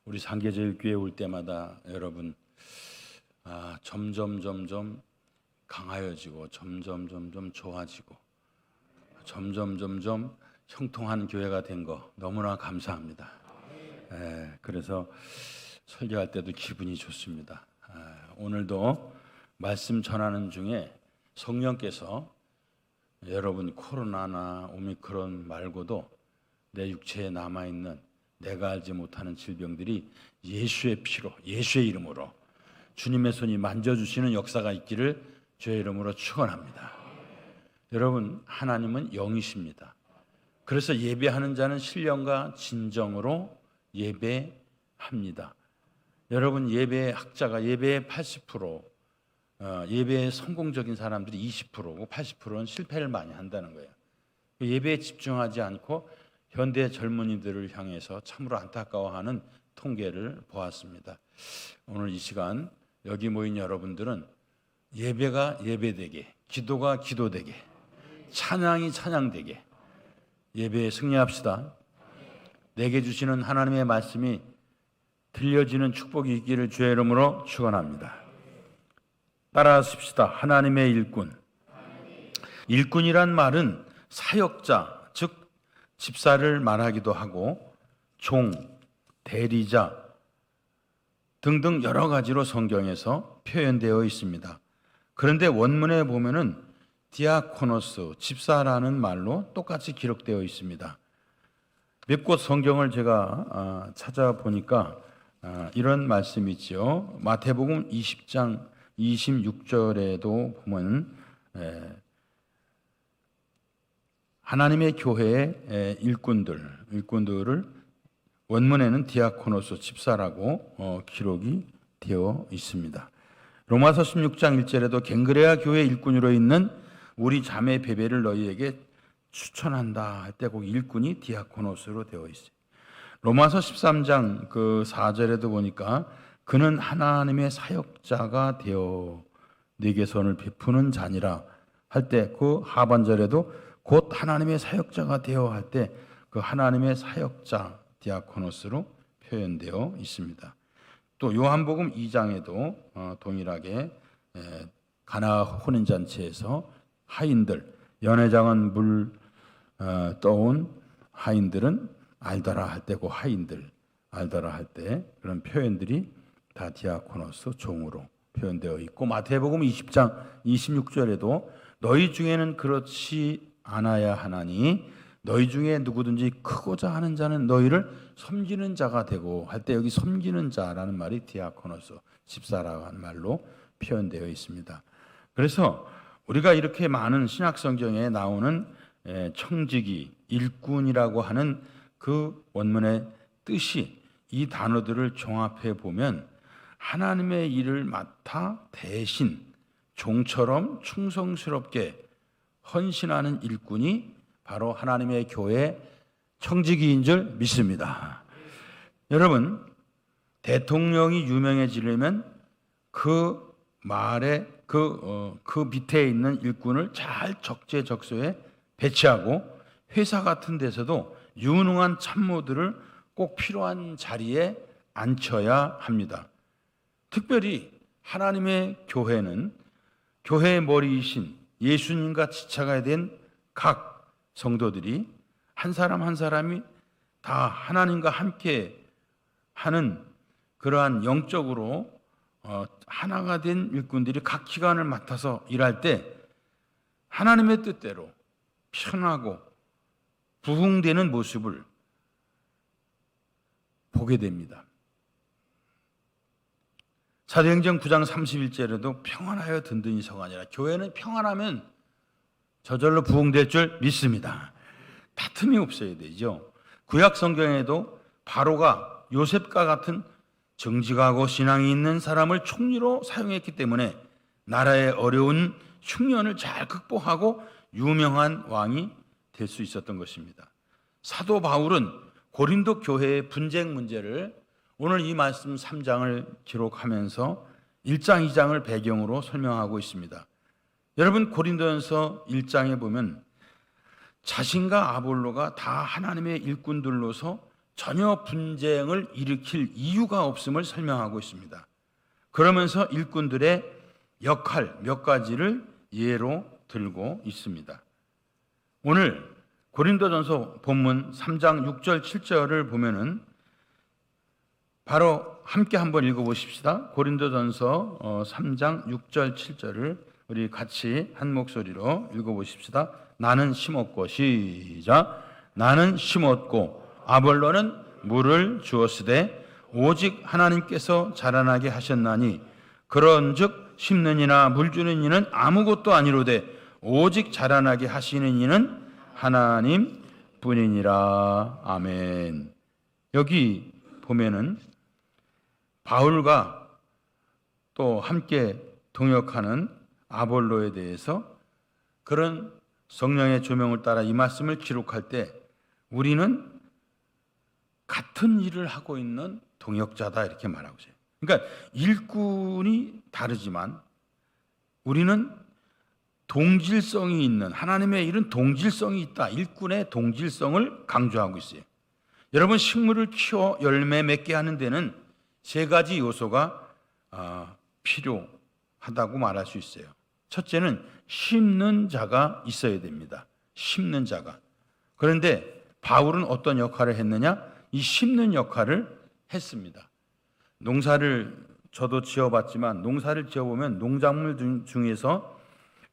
우리 상계제일교회 올 때마다 여러분 점점 강하여지고 점점 좋아지고 점점 형통한 교회가 된 거 너무나 감사합니다. 그래서 설교할 때도 기분이 좋습니다. 오늘도 말씀 전하는 중에 성령께서 여러분 코로나나 오미크론 말고도 내 육체에 남아있는 내가 알지 못하는 질병들이 예수의 피로, 예수의 이름으로 주님의 손이 만져주시는 역사가 있기를 주의 이름으로 축원합니다. 여러분, 하나님은 영이십니다. 그래서 예배하는 자는 신령과 진정으로 예배합니다. 여러분, 예배의 학자가 예배의 80%, 예배의 성공적인 사람들이 20%고 80%는 실패를 많이 한다는 거예요. 예배에 집중하지 않고 현대 젊은이들을 향해서 참으로 안타까워하는 통계를 보았습니다. 오늘 이 시간 여기 모인 여러분들은 예배가 예배되게, 기도가 기도되게, 찬양이 찬양되게 예배에 승리합시다. 내게 주시는 하나님의 말씀이 들려지는 축복이 있기를 주의 이름으로 축원합니다. 따라하십시다. 하나님의 일꾼. 일꾼이란 말은 사역자, 즉 집사를 말하기도 하고 종, 대리자 등등 여러 가지로 성경에서 표현되어 있습니다. 그런데 원문에 보면은 디아코노스, 집사라는 말로 똑같이 기록되어 있습니다. 몇 곳 성경을 제가 찾아보니까 이런 말씀이 있죠. 마태복음 20장 26절에도 보면 하나님의 교회의 일꾼들을 원문에는 디아코노스, 집사라고 기록이 되어 있습니다. 로마서 16장 1절에도 갱그레아 교회 일꾼으로 있는 우리 자매 베베를 너희에게 추천한다 할 때 거기 일꾼이 디아코노스로 되어 있어요. 로마서 13장 4절에도 보니까 그는 하나님의 사역자가 되어 네게 선을 베푸는 자니라 할 때 그 하반절에도 곧 하나님의 사역자가 되어 할 때 그 하나님의 사역자 디아코노스로 표현되어 있습니다. 또 요한복음 2장에도 동일하게 가나 혼인잔치에서 하인들, 연회장은 물 떠온 하인들은 알더라 할 때 그 하인들 알더라 할 때 그런 표현들이 다 디아코노스 종으로 표현되어 있고 마태복음 20장 26절에도 너희 중에는 그렇지 않아야 하나니 너희 중에 누구든지 크고자 하는 자는 너희를 섬기는 자가 되고 할 때 여기 섬기는 자라는 말이 디아코노스, 집사라는 말로 표현되어 있습니다. 그래서 우리가 이렇게 많은 신약 성경에 나오는 청지기, 일꾼이라고 하는 그 원문의 뜻이 이 단어들을 종합해 보면 하나님의 일을 맡아 대신 종처럼 충성스럽게 헌신하는 일꾼이 바로 하나님의 교회 청지기인 줄 믿습니다. 여러분, 대통령이 유명해지려면 그 말에 그 밑에 있는 일꾼을 잘 적재적소에 배치하고 회사 같은 데서도 유능한 참모들을 꼭 필요한 자리에 앉혀야 합니다. 특별히 하나님의 교회는 교회의 머리이신 예수님과 지체가 된 각 성도들이 한 사람 한 사람이 다 하나님과 함께 하는 그러한 영적으로 하나가 된 일꾼들이 각 기관을 맡아서 일할 때 하나님의 뜻대로 편하고 부흥되는 모습을 보게 됩니다. 사도행전 9장 31절에도 평안하여 든든히 서가니라. 교회는 평안하면 저절로 부흥될 줄 믿습니다. 다툼이 없어야 되죠. 구약 성경에도 바로가 요셉과 같은 정직하고 신앙이 있는 사람을 총리로 사용했기 때문에 나라의 어려운 흉년을 잘 극복하고 유명한 왕이 될 수 있었던 것입니다. 사도 바울은 고린도 교회의 분쟁 문제를 오늘 이 말씀 3장을 기록하면서 1장, 2장을 배경으로 설명하고 있습니다. 여러분, 고린도전서 1장에 보면 자신과 아볼로가 다 하나님의 일꾼들로서 전혀 분쟁을 일으킬 이유가 없음을 설명하고 있습니다. 그러면서 일꾼들의 역할 몇 가지를 예로 들고 있습니다. 오늘 고린도전서 본문 3장 6절 7절을 보면은 바로 함께 한번 읽어보십시다. 고린도전서 3장 6절 7절을 우리 같이 한 목소리로 읽어보십시다. 나는 심었고, 시작. 나는 심었고 아볼로는 물을 주었으되 오직 하나님께서 자라나게 하셨나니 그런즉 심는 이나 물 주는 이는 아무것도 아니로되 오직 자라나게 하시는 이는 하나님 뿐이니라. 아멘. 여기 보면은 바울과 또 함께 동역하는 아볼로에 대해서 그런 성령의 조명을 따라 이 말씀을 기록할 때 우리는 같은 일을 하고 있는 동역자다 이렇게 말하고 있어요. 그러니까 일꾼이 다르지만 우리는 동질성이 있는, 하나님의 일은 동질성이 있다. 일꾼의 동질성을 강조하고 있어요. 여러분, 식물을 키워 열매 맺게 하는 데는 세 가지 요소가 필요하다고 말할 수 있어요. 첫째는 심는 자가 있어야 됩니다. 심는 자가. 그런데 바울은 어떤 역할을 했느냐? 이 심는 역할을 했습니다. 농사를 저도 지어봤지만 농사를 지어보면 농작물 중에서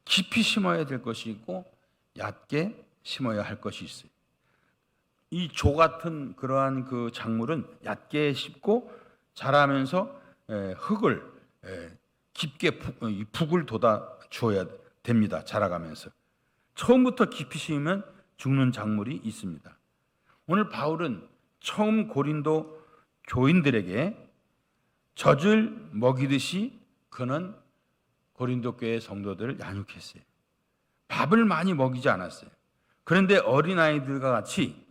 깊이 심어야 될 것이 있고 얕게 심어야 할 것이 있어요. 이 조 같은 그러한 그 작물은 얕게 심고 자라면서 흙을 깊게 북을 돋아 주어야 됩니다. 자라가면서. 처음부터 깊이 심으면 죽는 작물이 있습니다. 오늘 바울은 처음 고린도 교인들에게 젖을 먹이듯이 그는 고린도 교회 성도들을 양육했어요. 밥을 많이 먹이지 않았어요. 그런데 어린아이들과 같이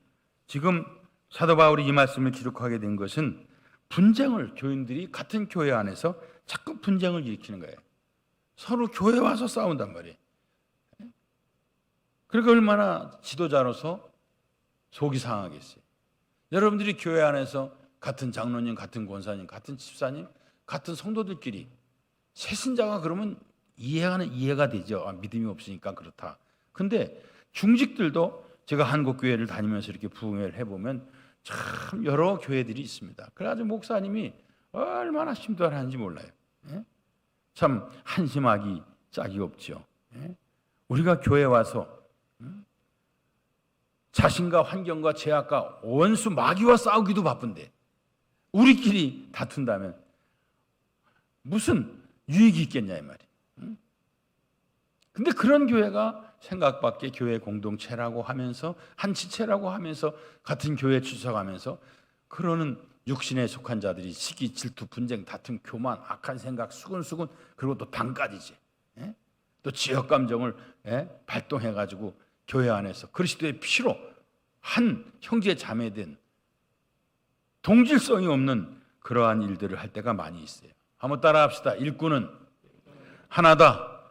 지금 사도 바울이 이 말씀을 기록하게 된 것은 분쟁을 교인들이 같은 교회 안에서 자꾸 분쟁을 일으키는 거예요. 서로 교회 와서 싸운단 말이에요. 그러니까 얼마나 지도자로서 속이 상하겠어요. 여러분들이 교회 안에서 같은 장로님, 같은 권사님, 같은 집사님, 같은 성도들끼리 새신자가 그러면 이해가 되죠. 믿음이 없으니까 그렇다. 근데 중직들도 제가 한국 교회를 다니면서 이렇게 부흥회를 해보면 참 여러 교회들이 있습니다. 그래가지고 목사님이 얼마나 심도하는지 몰라요. 참 한심하기 짝이 없죠. 우리가 교회 와서 자신과 환경과 죄악과 원수 마귀와 싸우기도 바쁜데 우리끼리 다툰다면 무슨 유익이 있겠냐 이 말이에요. 근데 그런 교회가 생각밖의 교회 공동체라고 하면서 한 지체라고 하면서 같은 교회 출석하면서 그러는 육신에 속한 자들이 시기, 질투, 분쟁, 다툼, 교만, 악한 생각, 수근수근 그리고 또 당까지지. 또 지역 감정을 발동해가지고 교회 안에서 그리스도의 피로 한 형제 자매된 동질성이 없는 그러한 일들을 할 때가 많이 있어요. 한번 따라합시다. 일꾼은 하나다.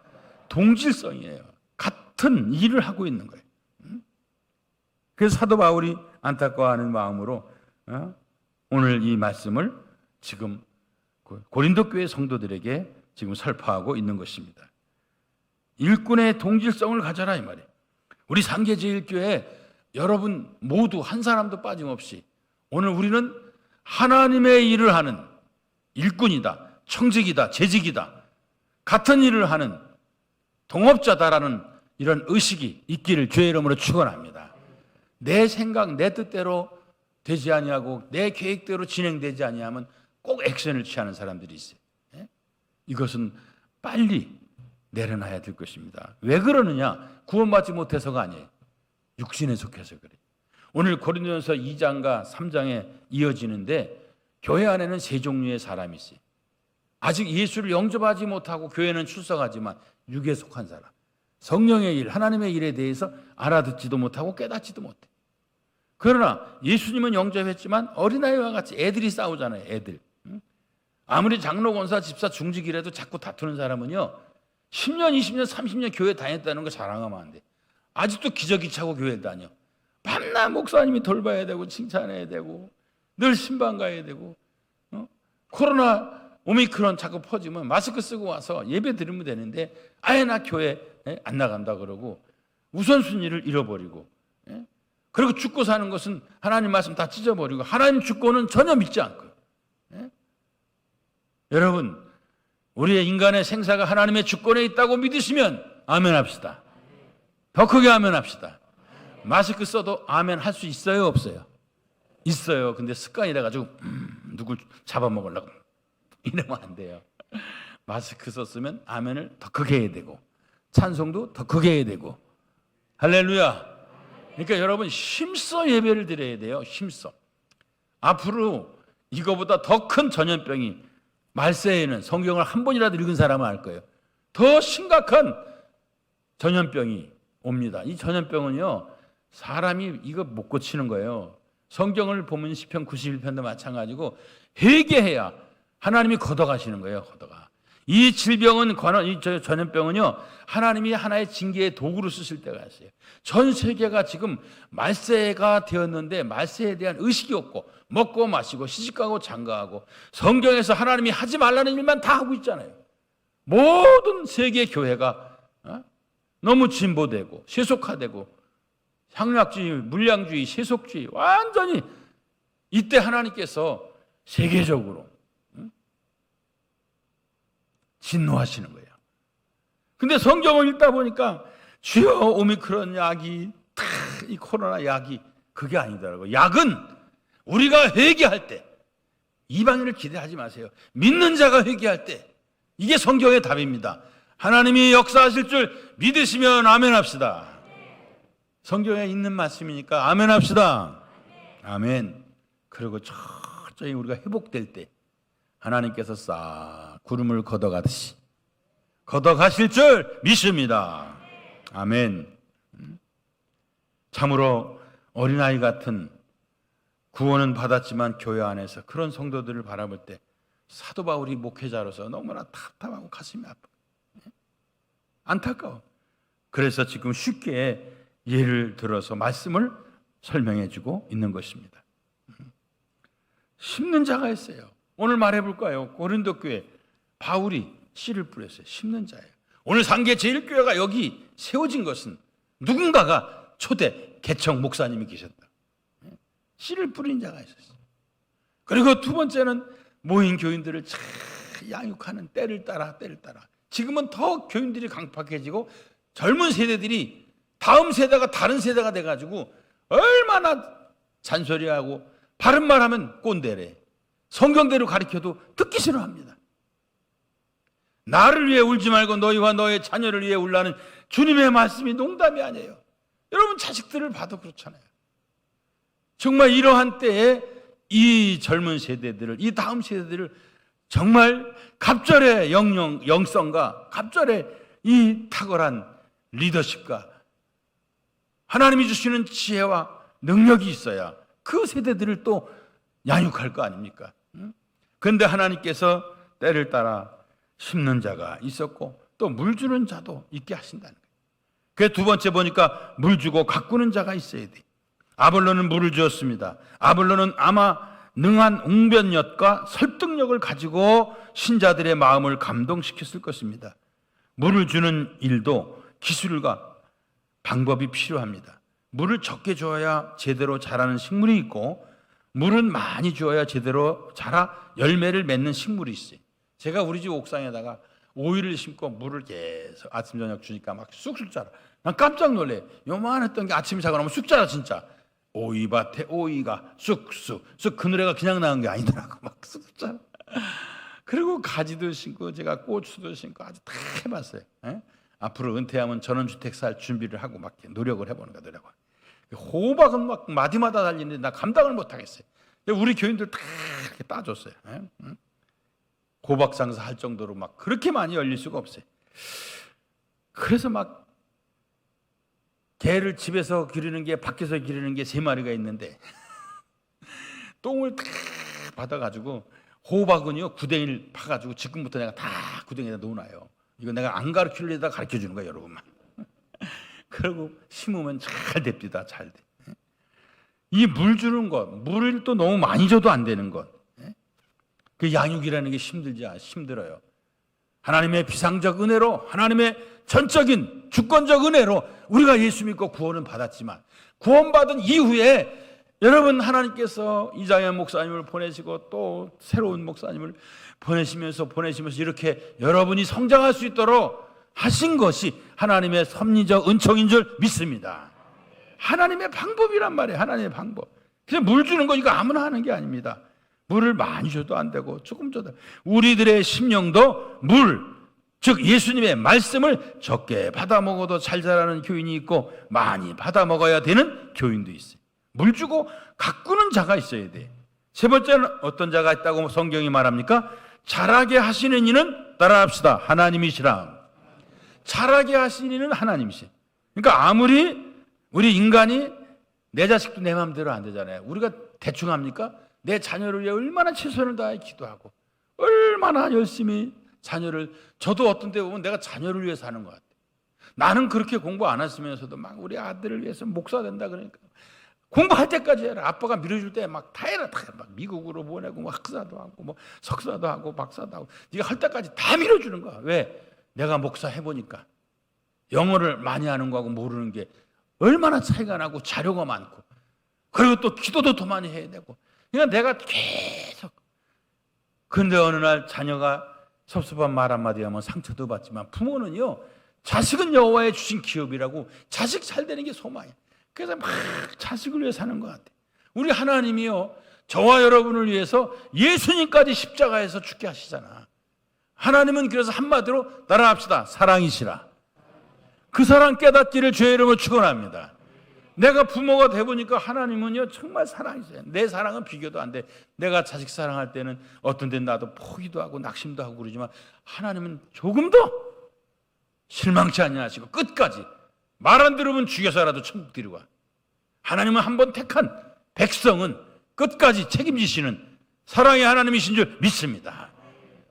동질성이에요. 같은 일을 하고 있는 거예요. 그래서 사도 바울이 안타까워하는 마음으로 오늘 이 말씀을 지금 고린도 교회 성도들에게 지금 설파하고 있는 것입니다. 일꾼의 동질성을 가져라 이 말이에요. 우리 상계제일교회 여러분 모두 한 사람도 빠짐없이 오늘 우리는 하나님의 일을 하는 일꾼이다, 청직이다, 재직이다, 같은 일을 하는 동업자다라는 이런 의식이 있기를 주의 이름으로 축원합니다. 내 생각, 내 뜻대로 되지 아니하고 내 계획대로 진행되지 아니하면 꼭 액션을 취하는 사람들이 있어요. 이것은 빨리 내려놔야 될 것입니다. 왜 그러느냐? 구원받지 못해서가 아니에요. 육신에 속해서 그래요. 오늘 고린도전서 2장과 3장에 이어지는데 교회 안에는 세 종류의 사람이 있어요. 아직 예수를 영접하지 못하고 교회는 출석하지만 육에 속한 사람. 성령의 일, 하나님의 일에 대해서 알아듣지도 못하고 깨닫지도 못해. 그러나 예수님은 영접했지만 어린아이와 같이 애들이 싸우잖아요. 애들. 아무리 장로, 권사, 집사, 중직이라도 자꾸 다투는 사람은요 10년, 20년, 30년 교회 다녔다는 거 자랑하면 안 돼. 아직도 기저귀 차고 교회 다녀. 밤낮 목사님이 돌봐야 되고 칭찬해야 되고 늘 신방 가야 되고 코로나 오미크론 자꾸 퍼지면 마스크 쓰고 와서 예배 드리면 되는데 아예 나 교회 안 나간다 그러고 우선순위를 잃어버리고 그리고 죽고 사는 것은 하나님 말씀 다 찢어버리고 하나님 죽고는 전혀 믿지 않고 여러분 우리의 인간의 생사가 하나님의 주권에 있다고 믿으시면 아멘 합시다. 더 크게 아멘 합시다. 마스크 써도 아멘 할 수 있어요 없어요? 있어요. 근데 습관이라 가지고 누굴 잡아먹으려고 이러면 안 돼요. 마스크 썼으면 아멘을 더 크게 해야 되고 찬송도 더 크게 해야 되고 할렐루야. 그러니까 여러분 힘써 예배를 드려야 돼요. 힘써. 앞으로 이거보다 더 큰 전염병이 말세에는 성경을 한 번이라도 읽은 사람은 알 거예요. 더 심각한 전염병이 옵니다. 이 전염병은요 사람이 이거 못 고치는 거예요. 성경을 보면 시편 91편도 마찬가지고 회개해야 하나님이 걷어가시는 거예요. 걷어가. 이 질병은 이 전염병은요 하나님이 하나의 징계의 도구로 쓰실 때가 있어요. 전 세계가 지금 말세가 되었는데 말세에 대한 의식이 없고 먹고 마시고 시집가고 장가하고 성경에서 하나님이 하지 말라는 일만 다 하고 있잖아요. 모든 세계 교회가 너무 진보되고 세속화되고 향락주의, 물량주의, 세속주의 완전히 이때 하나님께서 세계적으로 진노하시는 거예요. 근데 성경을 읽다 보니까 주여 오미크론 약이 이 코로나 약이 그게 아니더라고요. 약은 우리가 회개할 때 이방인을 기대하지 마세요. 믿는 자가 회개할 때 이게 성경의 답입니다. 하나님이 역사하실 줄 믿으시면 아멘 합시다. 성경에 있는 말씀이니까 아멘 합시다. 아멘. 그리고 철저히 우리가 회복될 때 하나님께서 싹 구름을 걷어가듯이 걷어가실 줄 믿습니다. 아멘. 참으로 어린아이 같은 구원은 받았지만 교회 안에서 그런 성도들을 바라볼 때 사도 바울이 목회자로서 너무나 답답하고 가슴이 아파. 안타까워. 그래서 지금 쉽게 예를 들어서 말씀을 설명해 주고 있는 것입니다. 심는 자가 있어요. 오늘 말해볼까요? 고린도 교회 바울이 씨를 뿌렸어요. 심는 자예요. 오늘 상계 제일교회가 여기 세워진 것은 누군가가 초대 개척 목사님이 계셨다. 씨를 뿌린 자가 있었어요. 그리고 두 번째는 모인 교인들을 잘 양육하는 때를 따라 지금은 더 교인들이 강팍해지고 젊은 세대들이 다음 세대가 다른 세대가 돼가지고 얼마나 잔소리하고 바른 말하면 꼰대래. 성경대로 가르쳐도 듣기 싫어합니다. 나를 위해 울지 말고 너희와 너의 자녀를 위해 울라는 주님의 말씀이 농담이 아니에요. 여러분 자식들을 봐도 그렇잖아요. 정말 이러한 때에 이 젊은 세대들을, 이 다음 세대들을 정말 갑절의 영성과 갑절의 이 탁월한 리더십과 하나님이 주시는 지혜와 능력이 있어야 그 세대들을 또 양육할 거 아닙니까? 그런데 하나님께서 때를 따라 심는 자가 있었고 또 물 주는 자도 있게 하신다는 거예요. 그 두 번째 보니까 물 주고 가꾸는 자가 있어야 돼. 아볼로는 물을 주었습니다. 아볼로는 아마 능한 웅변력과 설득력을 가지고 신자들의 마음을 감동시켰을 것입니다. 물을 주는 일도 기술과 방법이 필요합니다. 물을 적게 주어야 제대로 자라는 식물이 있고 물은 많이 주어야 제대로 자라 열매를 맺는 식물이 있어요. 제가 우리 집 옥상에다가 오이를 심고 물을 계속 아침 저녁 주니까 막 쑥쑥 자라. 난 깜짝 놀래. 요만했던 게 아침에 자고 나면 쑥 자라 진짜. 오이밭에 오이가 쑥쑥 그 노래가 그냥 나온 게 아니더라고. 막 쑥쑥 자라. 그리고 가지도 심고 제가 고추도 심고 아주 다 해봤어요. 앞으로 은퇴하면 전원주택 살 준비를 하고 막 노력을 해보는 거야. 호박은 막 마디마다 달리는데 나 감당을 못 하겠어요. 우리 교인들 다 이렇게 따줬어요. 호박 장사 할 정도로 막 그렇게 많이 열릴 수가 없어요. 그래서 막 개를 집에서 기르는 게 밖에서 기르는 게 3마리가 있는데 똥을 다 받아가지고 호박은요 구덩이를 파가지고 지금부터 내가 다 구덩이에다 놓아놔요. 이거 내가 안 가르치려다 가르쳐주는 거야 여러분만. 그리고 심으면 잘 됩니다. 잘 돼. 이 물 주는 것, 물을 또 너무 많이 줘도 안 되는 것. 그 양육이라는 게 힘들어요. 하나님의 비상적 은혜로, 하나님의 전적인 주권적 은혜로 우리가 예수 믿고 구원은 받았지만, 구원받은 이후에 여러분, 하나님께서 이장현 목사님을 보내시고 또 새로운 목사님을 보내시면서 이렇게 여러분이 성장할 수 있도록 하신 것이 하나님의 섭리적 은총인 줄 믿습니다. 하나님의 방법이란 말이에요. 하나님의 방법. 그냥 물 주는 거 이거 아무나 하는 게 아닙니다. 물을 많이 줘도 안 되고 조금 줘도, 우리들의 심령도 물, 즉 예수님의 말씀을 적게 받아 먹어도 잘 자라는 교인이 있고 많이 받아 먹어야 되는 교인도 있어요. 물 주고 가꾸는 자가 있어야 돼. 세 번째는 어떤 자가 있다고 성경이 말합니까? 자라게 하시는 이는 따라합시다. 하나님이시라. 자라게 하시는 이는 하나님이시. 그러니까 아무리 우리 인간이 내 자식도 내 마음대로 안 되잖아요. 우리가 대충 합니까? 내 자녀를 위해 얼마나 최선을 다해 기도하고 얼마나 열심히 자녀를, 저도 어떤 때 보면 내가 자녀를 위해서 하는 것 같아요. 나는 그렇게 공부 안 했으면서도 막 우리 아들을 위해서 목사 된다 그러니까 공부할 때까지 해라. 아빠가 밀어줄 때 막 다 해라. 막 미국으로 보내고 뭐 학사도 하고 뭐 석사도 하고 박사도 하고 네가 할 때까지 다 밀어주는 거야. 왜? 내가 목사 해보니까 영어를 많이 하는 거하고 모르는 게 얼마나 차이가 나고 자료가 많고, 그리고 또 기도도 더 많이 해야 되고. 그러니까 내가 계속. 그런데 어느 날 자녀가 섭섭한 말 한마디 하면 상처도 받지만, 부모는요, 자식은 여호와의 주신 기업이라고, 자식 잘 되는 게 소망이야. 그래서 막 자식을 위해 사는 것 같아. 우리 하나님이요, 저와 여러분을 위해서 예수님까지 십자가에서 죽게 하시잖아. 하나님은 그래서 한마디로 따라합시다. 사랑이시라. 그 사랑 깨닫기를 주의 이름으로 축원합니다. 내가 부모가 돼보니까 하나님은요 정말 사랑이세요. 내 사랑은 비교도 안 돼. 내가 자식 사랑할 때는 어떤 데는 나도 포기도 하고 낙심도 하고 그러지만, 하나님은 조금도 실망치 않냐하시고 끝까지 말 안 들으면 죽여서라도 천국 데리고 와. 하나님은 한번 택한 백성은 끝까지 책임지시는 사랑의 하나님이신 줄 믿습니다.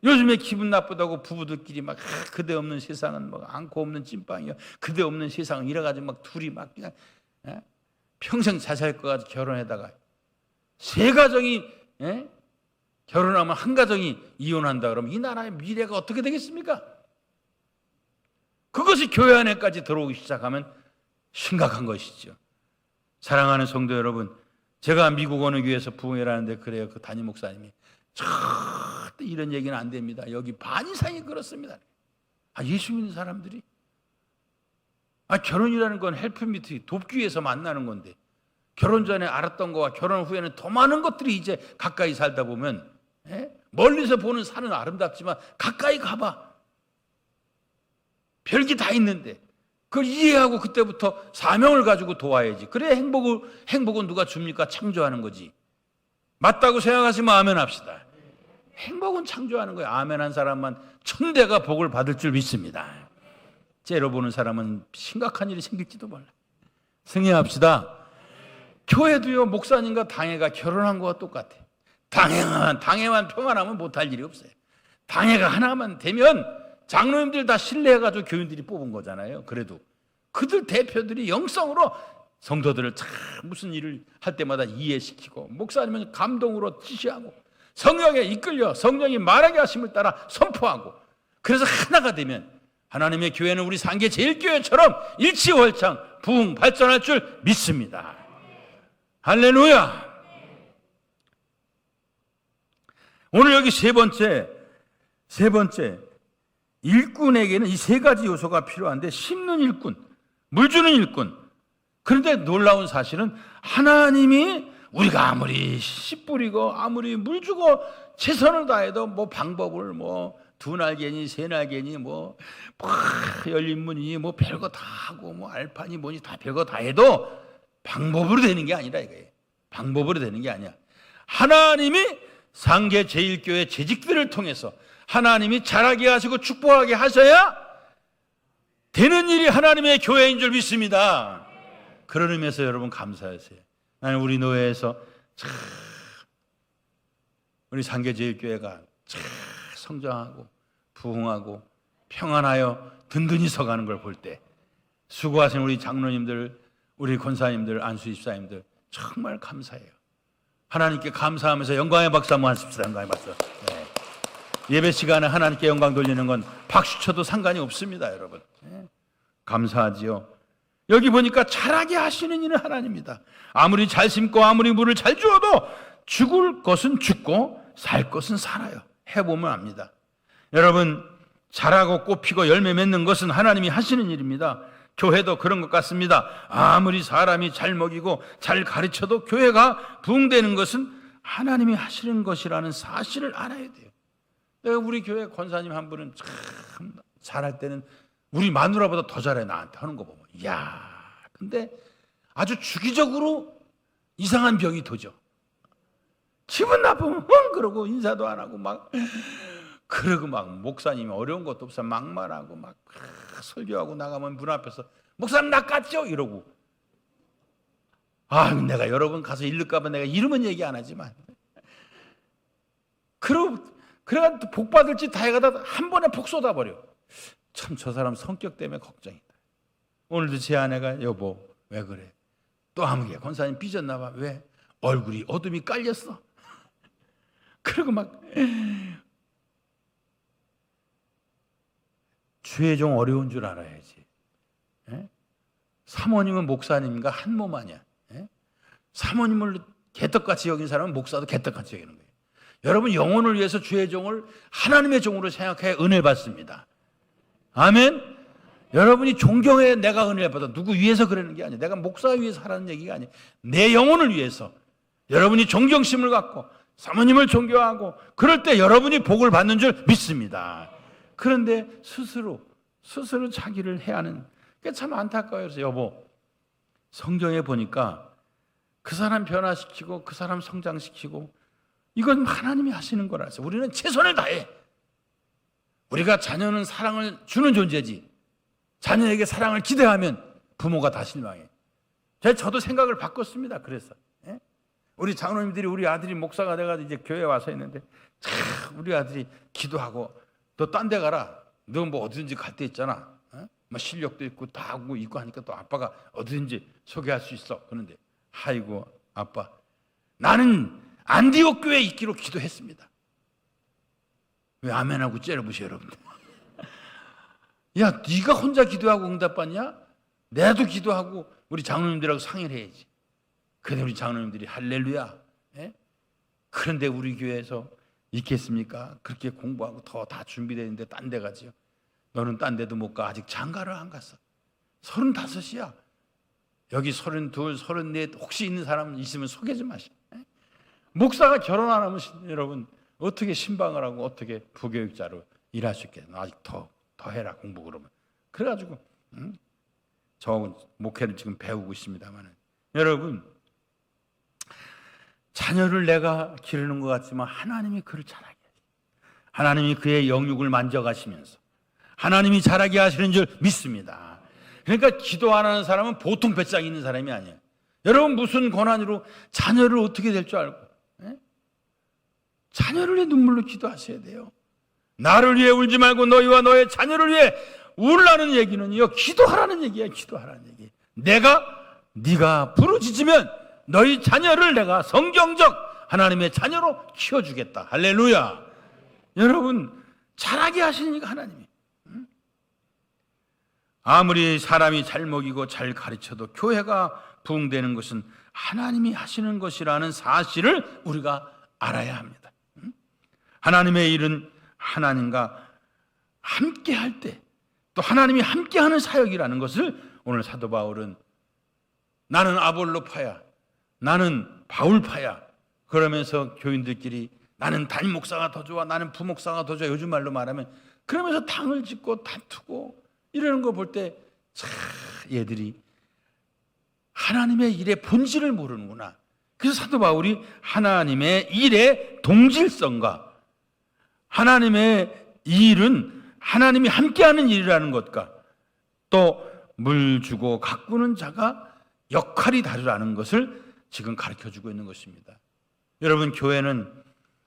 요즘에 기분 나쁘다고 부부들끼리 막 그대 없는 세상은 뭐 안고 없는 찐빵이야, 그대 없는 세상은 이래가지고 막 둘이 막 그냥 평생 잘 살 것 같아. 결혼하다가 세 가정이 결혼하면 한 가정이 이혼한다 그러면 이 나라의 미래가 어떻게 되겠습니까? 그것이 교회 안에까지 들어오기 시작하면 심각한 것이죠. 사랑하는 성도 여러분, 제가 미국 어느 교회에서 부흥회라는데 그래요. 그 담임 목사님이 절대 이런 얘기는 안 됩니다. 여기 반 이상이 그렇습니다. 예수 믿는 사람들이 결혼이라는 건 헬프미트, 돕기 위해서 만나는 건데, 결혼 전에 알았던 거와 결혼 후에는 더 많은 것들이 이제 가까이 살다 보면, 멀리서 보는 산은 아름답지만 가까이 가봐 별게 다 있는데, 그걸 이해하고 그때부터 사명을 가지고 도와야지. 그래야 행복은 누가 줍니까? 창조하는 거지. 맞다고 생각하시면 아멘 합시다. 행복은 창조하는 거예요. 아멘 한 사람만 천대가 복을 받을 줄 믿습니다. 째려 보는 사람은 심각한 일이 생길지도 몰라. 승리합시다. 교회도요, 목사님과 당회가 결혼한 거와 똑같아. 당회만 평안하면 못할 일이 없어요. 당회가 하나만 되면 장로님들 다 신뢰해가지고 교인들이 뽑은 거잖아요. 그래도 그들 대표들이 영성으로 성도들을 참 무슨 일을 할 때마다 이해시키고, 목사님은 감동으로 지시하고 성령에 이끌려 성령이 말하게 하심을 따라 선포하고, 그래서 하나가 되면 하나님의 교회는 우리 상계 제일교회처럼 일치월창 부흥 발전할 줄 믿습니다. 할렐루야. 오늘 여기 세 번째 일꾼에게는 이 세 가지 요소가 필요한데, 심는 일꾼, 물 주는 일꾼. 그런데 놀라운 사실은 하나님이 우리가 아무리 씨 뿌리고 아무리 물 주고 최선을 다해도 뭐 방법을 두 날개니 세 날개니 열린 문이니 별거 다 하고 알파니 뭐니 다 별거 다 해도 방법으로 되는 게 아니라 이거예요. 방법으로 되는 게 아니야. 하나님이 상계 제일교회 재직들을 통해서 하나님이 자라게 하시고 축복하게 하셔야 되는 일이 하나님의 교회인 줄 믿습니다. 그런 의미에서 여러분 감사하세요. 나는 우리 노예에서 우리 상계제일교회가 성장하고 부흥하고 평안하여 든든히 서가는 걸 볼 때, 수고하신 우리 장로님들, 우리 권사님들, 안수집사님들 정말 감사해요. 하나님께 감사하면서 영광의 박수 한번 하십시다. 영광의 박수. 네. 예배 시간에 하나님께 영광 돌리는 건 박수 쳐도 상관이 없습니다, 여러분. 네. 감사하지요. 여기 보니까 자라게 하시는 이는 하나님입니다. 아무리 잘 심고 아무리 물을 잘 주어도 죽을 것은 죽고 살 것은 살아요. 해보면 압니다. 여러분, 자라고 꽃피고 열매 맺는 것은 하나님이 하시는 일입니다. 교회도 그런 것 같습니다. 아무리 사람이 잘 먹이고 잘 가르쳐도 교회가 부흥되는 것은 하나님이 하시는 것이라는 사실을 알아야 돼요. 내가 우리 교회 권사님 한 분은 참 잘할 때는 우리 마누라보다 더 잘해, 나한테 하는 거 보면. 이야, 근데 아주 주기적으로 이상한 병이 도죠. 기분 나쁘면 그러고 인사도 안 하고 그러고 목사님이 어려운 것도 없어 막 말하고 설교하고 나가면 문 앞에서 목사님 낚았죠? 이러고. 내가 여러분 가서 잃을까 봐 내가 이름은 얘기 안 하지만 그래가 복 받을 짓 다 해가다 한 번에 폭 쏟아버려. 참 저 사람 성격 때문에 걱정이다. 오늘도 제 아내가 여보 왜 그래? 또 아무개 권사님 삐졌나 봐. 왜? 얼굴이 어둠이 깔렸어. 그리고 주의 종 어려운 줄 알아야지. 에? 사모님은 목사님과 한 몸 아니야. 에? 사모님을 개떡같이 여긴 사람은 목사도 개떡같이 여기는 거예요. 여러분, 영혼을 위해서 주의 종을 하나님의 종으로 생각해 은혜 받습니다. 아멘. 여러분이 존경해. 내가 은혜 받아. 누구 위해서 그러는 게 아니야. 내가 목사 위해서 하라는 얘기가 아니야. 내 영혼을 위해서 여러분이 존경심을 갖고 사모님을 존경하고 그럴 때 여러분이 복을 받는 줄 믿습니다. 그런데 스스로 자기를 해야 하는 게 참 안타까워요. 그래서 여보, 성경에 보니까 그 사람 변화시키고 그 사람 성장시키고 이건 하나님이 하시는 거라서 우리는 최선을 다해. 우리가 자녀는 사랑을 주는 존재지. 자녀에게 사랑을 기대하면 부모가 다 실망해. 저도 생각을 바꿨습니다. 그래서 우리 장로님들이 우리 아들이 목사가 돼가지고 이제 교회 와서 있는데 우리 아들이 기도하고 너 딴 데 가라. 너 어디든지 갈 데 있잖아. 실력도 있고 다 하고 있고 하니까 또 아빠가 어디든지 소개할 수 있어. 그런데 아이고 아빠, 나는 안디옥 교회에 있기로 기도했습니다. 왜 아멘하고 째려보세요 여러분들. 야, 네가 혼자 기도하고 응답받냐? 내도 기도하고 우리 장로님들하고 상의를 해야지. 그런데 우리 장로님들이 할렐루야. 그런데 우리 교회에서 있겠습니까? 그렇게 공부하고 더 다 준비되는데 딴 데 가지요. 너는 딴 데도 못 가. 아직 장가를 안 갔어. 35이야. 여기 32, 34 혹시 있는 사람 있으면 소개 좀 하시오. 목사가 결혼 안 하면 여러분 어떻게 신방을 하고 어떻게 부교육자로 일할 수 있겠나. 아직 더 해라 공부 그러면. 그래가지고 저 목회를 지금 배우고 있습니다만 여러분, 자녀를 내가 기르는 것 같지만 하나님이 그를 자라게 하시고 하나님이 그의 영육을 만져가시면서 하나님이 자라게 하시는 줄 믿습니다. 그러니까 기도 안 하는 사람은 보통 배짱 있는 사람이 아니에요. 여러분, 무슨 권한으로 자녀를 어떻게 될 줄 알고 자녀를 위해 눈물로 기도하셔야 돼요. 나를 위해 울지 말고 너희와 너의 자녀를 위해 울라는 얘기는요, 기도하라는 얘기야. 기도하라는 얘기. 네가 부르짖으면 너희 자녀를 내가 성경적 하나님의 자녀로 키워주겠다. 할렐루야. 여러분, 잘하게 하시니까 하나님이. 아무리 사람이 잘 먹이고 잘 가르쳐도 교회가 부흥되는 것은 하나님이 하시는 것이라는 사실을 우리가 알아야 합니다. 하나님의 일은 하나님과 함께 할 때, 또 하나님이 함께 하는 사역이라는 것을 오늘 사도 바울은 나는 아볼로파야, 나는 바울파야 그러면서 교인들끼리 나는 담임 목사가 더 좋아, 나는 부목사가 더 좋아, 요즘 말로 말하면 그러면서 당을 짓고 다투고 이러는 거 볼 때 얘들이 하나님의 일의 본질을 모르는구나. 그래서 사도 바울이 하나님의 일의 동질성과 하나님의 일은 하나님이 함께하는 일이라는 것과 또 물 주고 가꾸는 자가 역할이 다르다는 것을 지금 가르쳐주고 있는 것입니다. 여러분, 교회는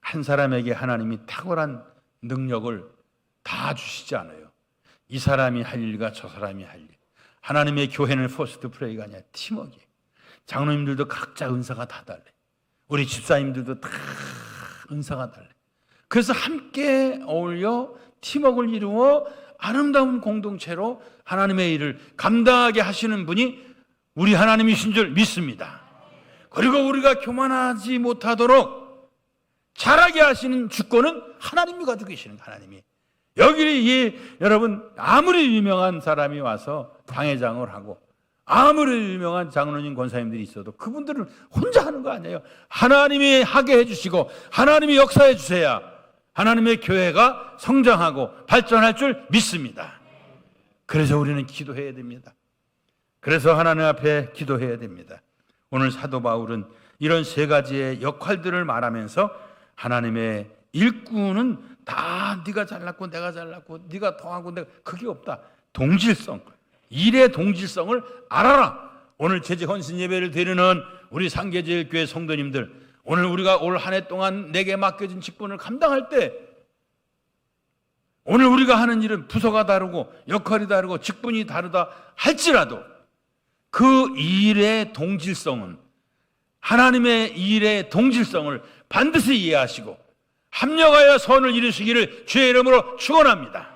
한 사람에게 하나님이 탁월한 능력을 다 주시지 않아요. 이 사람이 할 일과 저 사람이 할 일. 하나님의 교회는 퍼스트 프레이가 아니라 팀워크예요. 장로님들도 각자 은사가 다 달래. 우리 집사님들도 다 은사가 달래. 그래서 함께 어울려 팀워크를 이루어 아름다운 공동체로 하나님의 일을 감당하게 하시는 분이 우리 하나님이신 줄 믿습니다. 그리고 우리가 교만하지 못하도록 잘하게 하시는 주권은 하나님이 가지고 계시는 거예요. 하나님이. 여기 여러분 아무리 유명한 사람이 와서 당회장을 하고 아무리 유명한 장로님 권사님들이 있어도 그분들은 혼자 하는 거 아니에요. 하나님이 하게 해주시고 하나님이 역사해 주셔야 하나님의 교회가 성장하고 발전할 줄 믿습니다. 그래서 우리는 기도해야 됩니다. 그래서 하나님 앞에 기도해야 됩니다. 오늘 사도 바울은 이런 세 가지의 역할들을 말하면서 하나님의 일꾼은 다 네가 잘났고 내가 잘났고 네가 더하고 내가 그게 없다. 동질성, 일의 동질성을 알아라. 오늘 제재 헌신 예배를 드리는 우리 상계제일교회 성도님들, 오늘 우리가 올 한 해 동안 내게 맡겨진 직분을 감당할 때 오늘 우리가 하는 일은 부서가 다르고 역할이 다르고 직분이 다르다 할지라도 그 일의 동질성은 하나님의 일의 동질성을 반드시 이해하시고 합력하여 선을 이루시기를 주의 이름으로 축원합니다.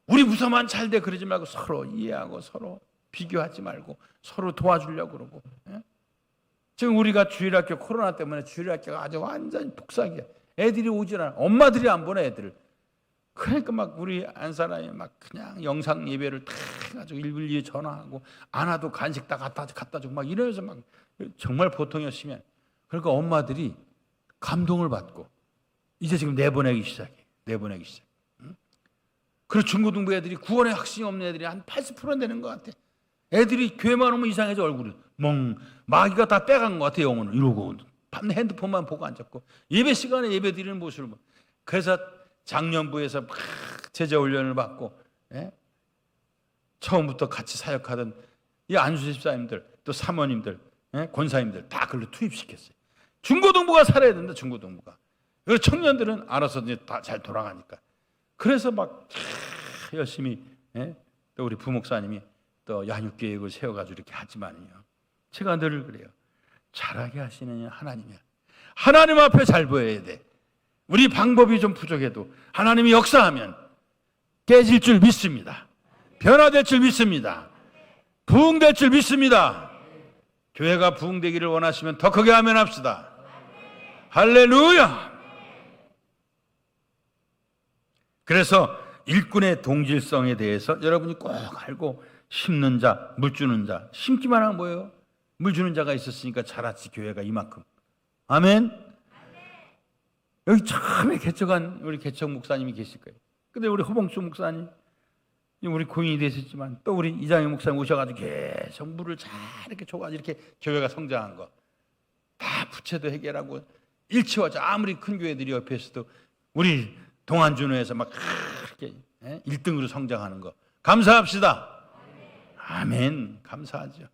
우리 부서만 잘 돼 그러지 말고 서로 이해하고 서로 비교하지 말고 서로 도와주려고 그러고. 지금 우리가 주일학교 코로나 때문에 주일학교가 아주 완전히 독삭이야. 애들이 오질 않아. 엄마들이 안 보내 애들을. 그러니까 막 우리 안사람이 막 그냥 영상 예배를 다 해가지고 112에 전화하고 안 와도 간식 다 갖다 주고 막 이러면서 막 정말 보통이었으면. 그러니까 엄마들이 감동을 받고 이제 지금 내보내기 시작해. 응? 그리고 중고등부 애들이 구원의 확신이 없는 애들이 한 80% 되는 것 같아. 애들이 교회만 오면 이상해져. 얼굴이 마귀가 다 빼간 것 같아. 영혼을 이러고 밤 핸드폰만 보고 앉았고 예배 시간에 예배 드리는 모습을 봐. 그래서 작년부에서 막 제자 훈련을 받고 처음부터 같이 사역하던 이 안수 집사님들 또 사모님들 권사님들 다 그걸로 투입시켰어요. 중고등부가 살아야 된다. 중고등부가. 그리고 청년들은 알아서 이제 다 잘 돌아가니까. 그래서 막 열심히 또 우리 부목사님이 또 양육 계획을 세워가지고 이렇게 하지만요. 제가 늘 그래요. 잘하게 하시는 하나님이야. 하나님 앞에 잘 보여야 돼. 우리 방법이 좀 부족해도 하나님이 역사하면 깨질 줄 믿습니다. 변화될 줄 믿습니다. 부흥될 줄 믿습니다. 교회가 부흥되기를 원하시면 더 크게 하면 합시다. 할렐루야. 그래서 일꾼의 동질성에 대해서 여러분이 꼭 알고 심는 자, 물 주는 자, 심기만 하면 뭐예요? 물 주는 자가 있었으니까 자랐지 교회가 이만큼. 아멘. 여기 처음에 개척한 우리 개척 목사님이 계실 거예요. 근데 우리 허봉수 목사님, 우리 고인이 되셨지만 또 우리 이장희 목사님 오셔가지고 계속 물을 잘 이렇게 줘가지고 이렇게 교회가 성장한 거. 다 부채도 해결하고 일치와자 아무리 큰 교회들이 옆에 있어도 우리 동안준호에서 막 이렇게 1등으로 성장하는 거. 감사합시다. 아멘. 감사하죠.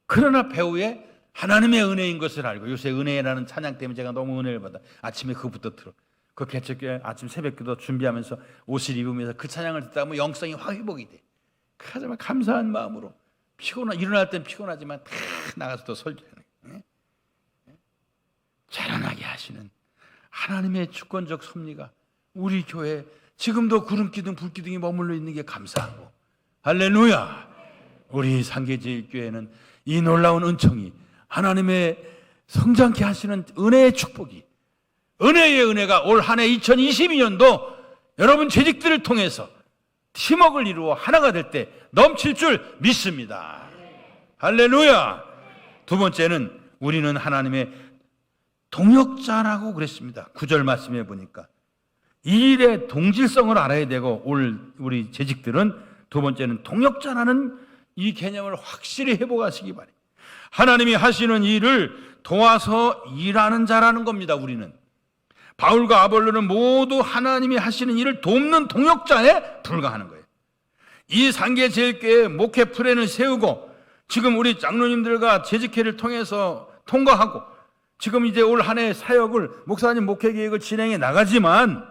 그러나 배후에 하나님의 은혜인 것을 알고 요새 은혜라는 찬양 때문에 제가 너무 은혜를 받아. 아침에 그것부터 들어. 그 개척교회 아침 새벽기도 준비하면서 옷을 입으면서 그 찬양을 듣다 보면 영성이 확 회복이 돼. 하지만 감사한 마음으로 일어날 땐 피곤하지만 다 나가서 또 설교하는. 자라나게 하시는 하나님의 주권적 섭리가 우리 교회 지금도 구름기둥 불기둥이 머물러 있는 게 감사하고 할렐루야. 우리 상계제일교회는 이 놀라운 은총이 하나님의 성장케 하시는 은혜의 축복이 은혜의 은혜가 올 한 해 2022년도 여러분 재직들을 통해서 팀워크를 이루어 하나가 될 때 넘칠 줄 믿습니다. 할렐루야. 두 번째는 우리는 하나님의 동역자라고 그랬습니다. 9절 말씀해 보니까 이 일의 동질성을 알아야 되고 우리 재직들은 두 번째는 동역자라는 이 개념을 확실히 회복하시기 바랍니다. 하나님이 하시는 일을 도와서 일하는 자라는 겁니다. 우리는 바울과 아볼로는 모두 하나님이 하시는 일을 돕는 동역자에 불과하는 거예요. 이 상계제일교회 목회 플랜을 세우고 지금 우리 장로님들과 재직회를 통해서 통과하고 지금 이제 올 한 해 사역을 목사님 목회 계획을 진행해 나가지만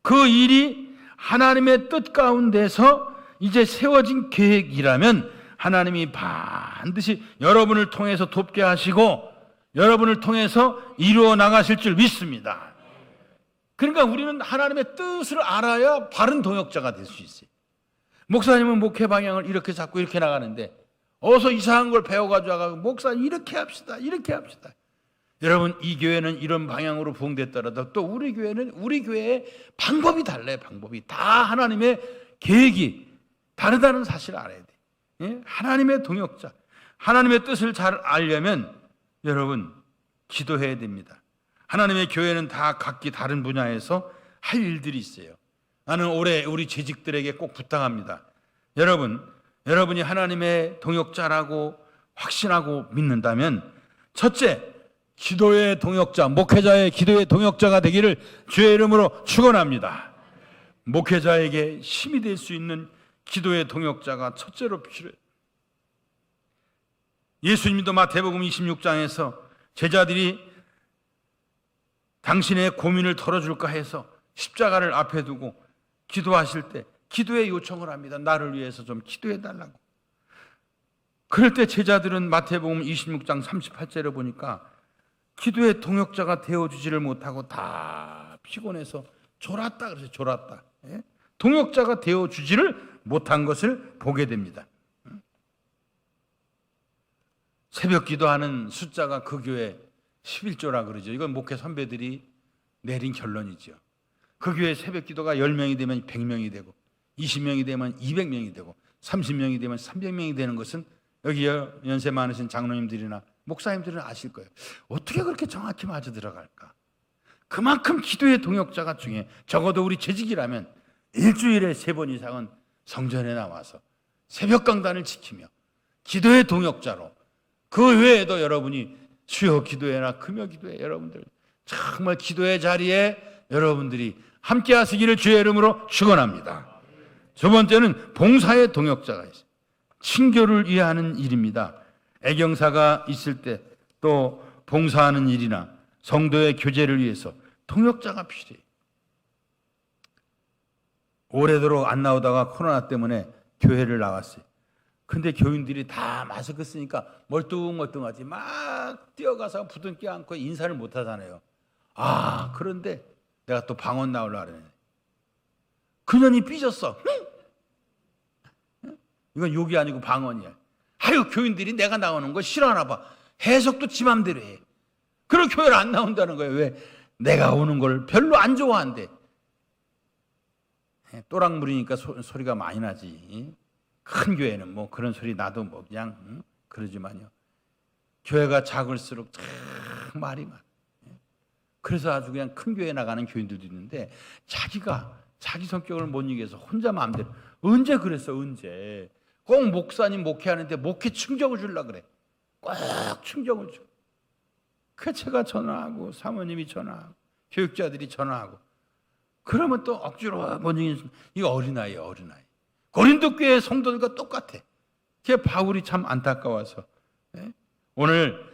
그 일이 하나님의 뜻 가운데서 이제 세워진 계획이라면 하나님이 반드시 여러분을 통해서 돕게 하시고 여러분을 통해서 이루어 나가실 줄 믿습니다. 그러니까 우리는 하나님의 뜻을 알아야 바른 동역자가 될 수 있어요. 목사님은 목회 방향을 이렇게 잡고 이렇게 나가는데 어서 이상한 걸 배워가지고 목사님 이렇게 합시다, 이렇게 합시다. 여러분, 이 교회는 이런 방향으로 부흥됐더라도 또 우리 교회는 우리 교회의 방법이 달라요. 방법이 다 하나님의 계획이 다르다는 사실을 알아야 돼요. 예? 하나님의 동역자, 하나님의 뜻을 잘 알려면 여러분 기도해야 됩니다. 하나님의 교회는 다 각기 다른 분야에서 할 일들이 있어요. 나는 올해 우리 재직들에게 꼭 부탁합니다. 여러분이 하나님의 동역자라고 확신하고 믿는다면 첫째, 기도의 동역자, 목회자의 기도의 동역자가 되기를 주의 이름으로 축원합니다. 목회자에게 힘이 될 수 있는 기도의 동역자가 첫째로 필요해요. 예수님도 마태복음 26장에서 제자들이 당신의 고민을 털어줄까 해서 십자가를 앞에 두고 기도하실 때 기도의 요청을 합니다. 나를 위해서 좀 기도해달라고. 그럴 때 제자들은 마태복음 26장 38절을 보니까 기도의 동역자가 되어주지를 못하고 다 피곤해서 졸았다 그래서 졸았다. 예? 동역자가 되어주지를 못한 것을 보게 됩니다. 새벽 기도하는 숫자가 그 교회 11조라 그러죠. 이건 목회 선배들이 내린 결론이죠. 그 교회 새벽 기도가 10명이 되면 100명이 되고 20명이 되면 200명이 되고 30명이 되면 300명이 되는 것은 여기 연세 많으신 장로님들이나 목사님들은 아실 거예요. 어떻게 그렇게 정확히 맞아 들어갈까? 그만큼 기도의 동역자가 중요해. 적어도 우리 재직이라면 일주일에 3번 이상은 성전에 나와서 새벽 강단을 지키며 기도의 동역자로, 그 외에도 여러분이 수요 기도회나 금요 기도회, 여러분들 정말 기도의 자리에 여러분들이 함께 하시기를 주의 이름으로 축원합니다. 두 번째는 봉사의 동역자가 있어요. 친교를 위하는 일입니다. 애경사가 있을 때 또 봉사하는 일이나 성도의 교제를 위해서 동역자가 필요해요. 오래도록 안 나오다가 코로나 때문에 교회를 나왔어요. 근데 교인들이 다 마스크 쓰니까 멀뚱멀뚱하지 막 뛰어가서 부둥켜 안고 인사를 못 하잖아요. 그런데 내가 또 방언 나오려고 그러네. 그년이 삐졌어. 이건 욕이 아니고 방언이야. 교인들이 내가 나오는 거 싫어하나 봐. 해석도 지 맘대로 해. 그럼 교회를 안 나온다는 거예요. 왜? 내가 오는 걸 별로 안 좋아한대. 또랑물이니까 소리가 많이 나지. 큰 교회는 뭐 그런 소리 나도 뭐 그냥 그러지만요. 교회가 작을수록 참 말이 많아. 그래서 아주 그냥 큰 교회 나가는 교인들도 있는데 자기 성격을 못 이겨서 혼자 마음대로. 언제 그랬어? 언제? 꼭 목사님 목회하는데 목회 충격을 주려고 그래. 꼭 충격을 줘. 그 제가 전화하고 사모님이 전화하고 교육자들이 전화하고 그러면 또 억지로 못 이기는. 이거 어린아이예요. 어린아이. 고린도 교회 성도들과 똑같아. 그게 바울이 참 안타까워서. 오늘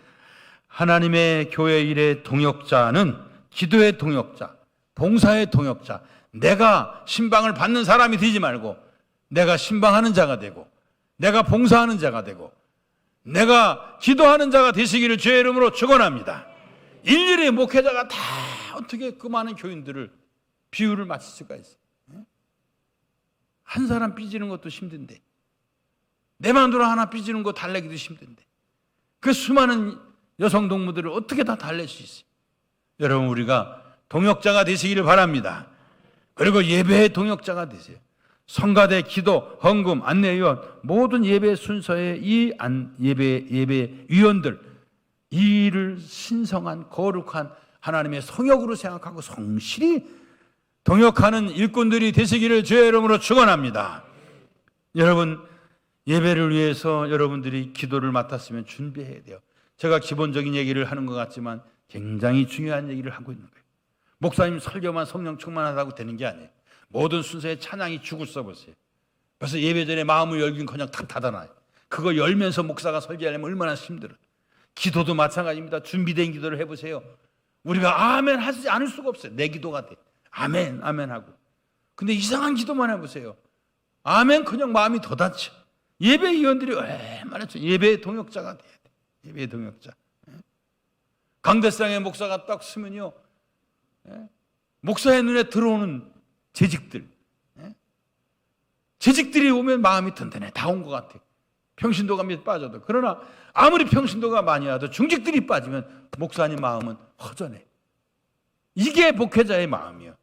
하나님의 교회 일의 동역자는 기도의 동역자, 봉사의 동역자, 내가 신방을 받는 사람이 되지 말고 내가 신방하는 자가 되고 내가 봉사하는 자가 되고 내가 기도하는 자가 되시기를 주의 이름으로 축원합니다. 일일이 목회자가 다 어떻게 그 많은 교인들을 비율을 맞출 수가 있어요. 한 사람 삐지는 것도 힘든데 내 마음대로 하나 삐지는 거 달래기도 힘든데 그 수많은 여성 동무들을 어떻게 다 달랠 수 있어요? 여러분, 우리가 동역자가 되시기를 바랍니다. 그리고 예배의 동역자가 되세요. 성가대, 기도, 헌금, 안내위원, 모든 예배 순서의 이 예배 위원들, 이 일을 신성한 거룩한 하나님의 성역으로 생각하고 성실히 동역하는 일꾼들이 되시기를 주의 이름으로 축원합니다. 여러분, 예배를 위해서 여러분들이 기도를 맡았으면 준비해야 돼요. 제가 기본적인 얘기를 하는 것 같지만 굉장히 중요한 얘기를 하고 있는 거예요. 목사님 설교만 성령 충만하다고 되는 게 아니에요. 모든 순서에 찬양이 죽을 써보세요. 그래서 예배 전에 마음을 열긴커녕 탁 닫아놔요. 그거 열면서 목사가 설교하려면 얼마나 힘들어. 기도도 마찬가지입니다. 준비된 기도를 해보세요. 우리가 아멘 하지 않을 수가 없어요. 내 기도가 돼. 아멘, 아멘 하고. 근데 이상한 기도만 해보세요. 아멘 그냥 마음이 더 다쳐. 예배위원들이 얼마나 예배의 동역자가 돼야 돼. 예배의 동역자. 강대상의 목사가 딱 쓰면요, 목사의 눈에 들어오는 재직들이 오면 마음이 든든해. 다 온 것 같아. 평신도가 몇 빠져도. 그러나 아무리 평신도가 많이 와도 중직들이 빠지면 목사님 마음은 허전해. 이게 목회자의 마음이요.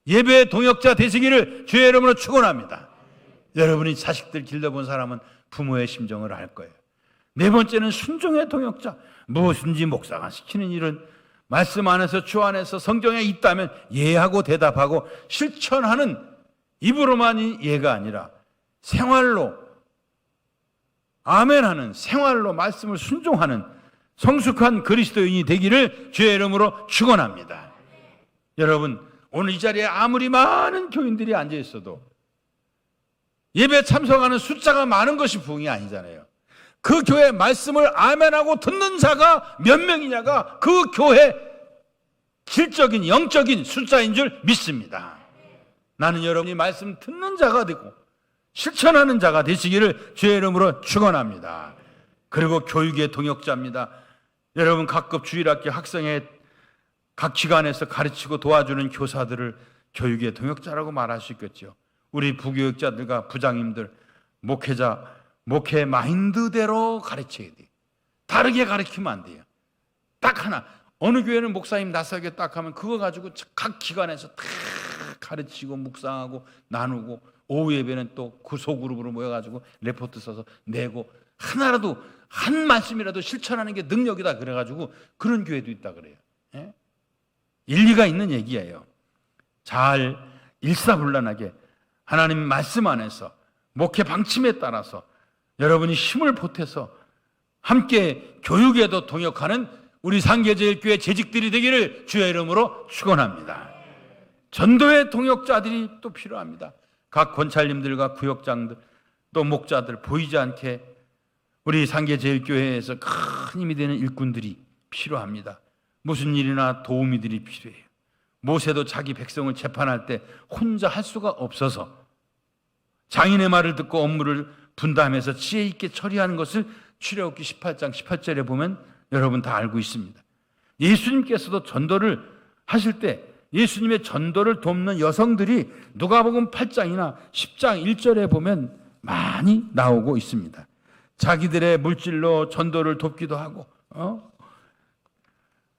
예배의 동역자 되시기를 주의 이름으로 축원합니다. 여러분이 자식들 길러본 사람은 부모의 심정을 알 거예요. 네 번째는 순종의 동역자. 무엇인지 목사가 시키는 일은 말씀 안에서 주 안에서 성경에 있다면 예하고 대답하고 실천하는 입으로만이 예가 아니라 생활로 아멘하는 생활로 말씀을 순종하는 성숙한 그리스도인이 되기를 주의 이름으로 축원합니다. 여러분 오늘 이 자리에 아무리 많은 교인들이 앉아 있어도 예배 참석하는 숫자가 많은 것이 부흥이 아니잖아요. 그 교회 말씀을 아멘하고 듣는 자가 몇 명이냐가 그 교회 질적인 영적인 숫자인 줄 믿습니다. 나는 여러분이 말씀 듣는 자가 되고 실천하는 자가 되시기를 주의 이름으로 축원합니다. 그리고 교육의 동역자입니다. 여러분 각급 주일학교 학생회 각 기관에서 가르치고 도와주는 교사들을 교육의 동역자라고 말할 수 있겠죠. 우리 부교육자들과 부장님들, 목회자, 목회 마인드대로 가르쳐야 돼요. 다르게 가르치면 안 돼요. 딱 하나. 어느 교회는 목사님 낯설게 딱 하면 그거 가지고 각 기관에서 다 가르치고 묵상하고 나누고 오후 예배는 또 소그룹으로 모여가지고 레포트 써서 내고 하나라도 한 말씀이라도 실천하는 게 능력이다 그래가지고 그런 교회도 있다 그래요. 예? 일리가 있는 얘기예요. 잘 일사불란하게 하나님 말씀 안에서 목회 방침에 따라서 여러분이 힘을 보태서 함께 교육에도 동역하는 우리 상계제일교회 재직들이 되기를 주의 이름으로 축원합니다. 전도의 동역자들이 또 필요합니다. 각 권찰님들과 구역장들 또 목자들 보이지 않게 우리 상계제일교회에서 큰 힘이 되는 일꾼들이 필요합니다. 무슨 일이나 도우미들이 필요해요. 모세도 자기 백성을 재판할 때 혼자 할 수가 없어서 장인의 말을 듣고 업무를 분담해서 지혜 있게 처리하는 것을 출애굽기 18장 18절에 보면 여러분 다 알고 있습니다. 예수님께서도 전도를 하실 때 예수님의 전도를 돕는 여성들이 누가복음 8장이나 10장 1절에 보면 많이 나오고 있습니다. 자기들의 물질로 전도를 돕기도 하고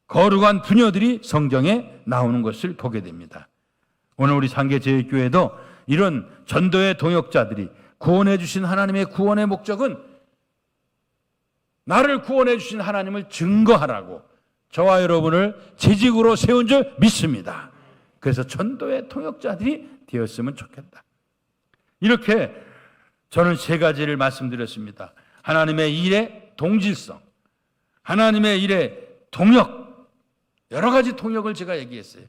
거룩한 부녀들이 성경에 나오는 것을 보게 됩니다. 오늘 우리 상계제일교회도 이런 전도의 동역자들이 구원해 주신 하나님의 구원의 목적은 나를 구원해 주신 하나님을 증거하라고 저와 여러분을 재직으로 세운 줄 믿습니다. 그래서 전도의 통역자들이 되었으면 좋겠다. 이렇게 저는 세 가지를 말씀드렸습니다. 하나님의 일의 동질성, 하나님의 일의 동역, 여러 가지 통역을 제가 얘기했어요.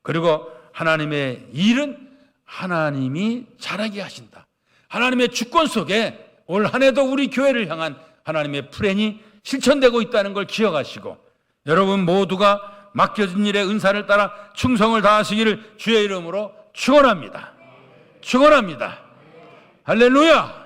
그리고 하나님의 일은 하나님이 잘하게 하신다. 하나님의 주권 속에 올 한 해도 우리 교회를 향한 하나님의 플랜이 실천되고 있다는 걸 기억하시고 여러분 모두가 맡겨진 일의 은사를 따라 충성을 다하시기를 주의 이름으로 축원합니다. 축원합니다. 할렐루야.